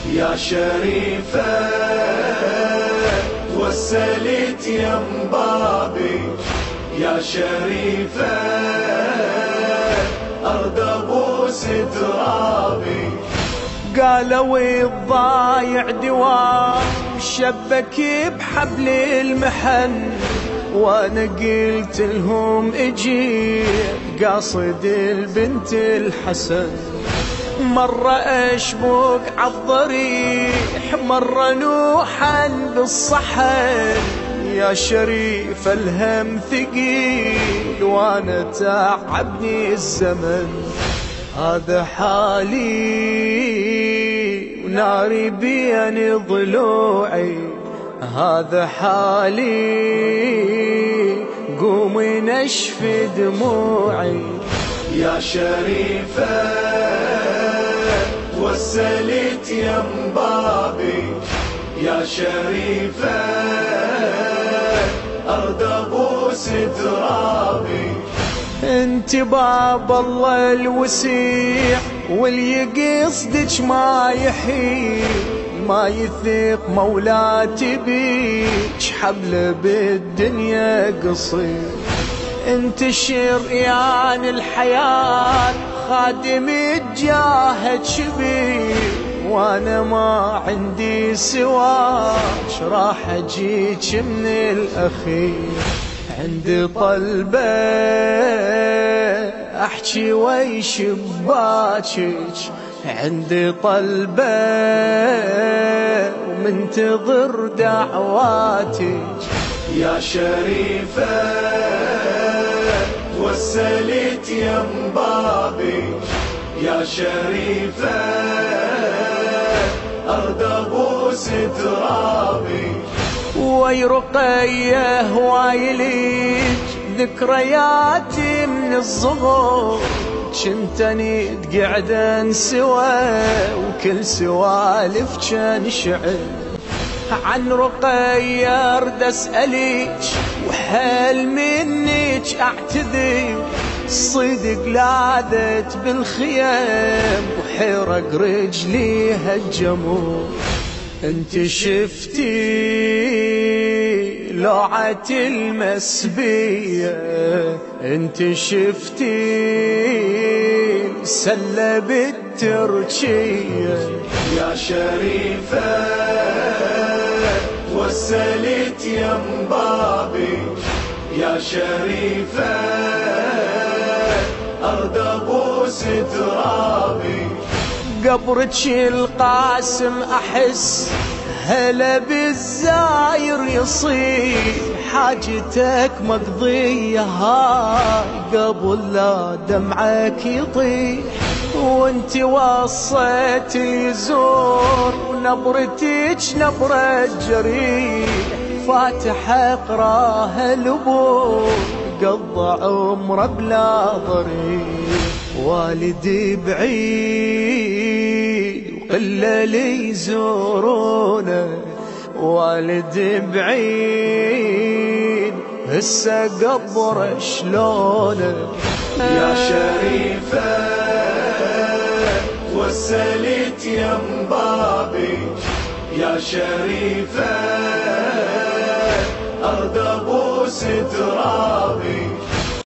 يا شريفة توسلت يم بابي، يا شريفة أرض أبوس ترابي. قالوا الضايع دوام شبك بحبل المحن، وانا قلت لهم اجي قاصد البنت الحسن. مرة اشبك عالضريح، مرة نوحا بالصحن، يا شريف الهم ثقيل وانا تعبني الزمن. هذا حالي وناري بين ضلوعي، هذا حالي قومي نشفي دموعي. يا شريفة توسلت يم بابي، يا شريفة أرض أبوس ترابي. انت باب الله الوسيع واللي يقصدك ما يحيي، ما يثق مولاتي بيك حبل بالدنيا قصير. انت شريان الحياة خادم الجاهد شبير، وانا ما عندي سواك راح اجيك من الاخير. عندي طلبة احكي ويش بباكج، عندي طلبة ومنتظر دعواتك. يا شريفة توسلت يم بابي، يا شريفة أرض أبوس ترابي. وي رقية هوايليك ذكرياتي من الصغر، كنتني قعدن سوا وكل سوالف كان شعر. عن رقية ارد اسأليك وحال منك اعتذر، صدق لاذت بالخيام وحرق رجليها الجمر. انت شفتي لوعة المسبية، انت شفتي سلة بالتركية. يا شريفة توسلت يم بابي، يا شريفة أرض أبوس ترابي. قبرك القاسم احس هلا بالزاير يصير، حاجتك مقضية هاي قبل لا دمعك يطيح. وانت وصيت يزور ونبرتك نبرة جريح، فاتح اقراها الابور قضى عمره بلا ضريح. والدي بعيد وقله لي يزورونه، والدي بعيد هسه قبره شلونه. يا شريفة توسلت يم بابي، يا شريفة أرض أبوس ترابي.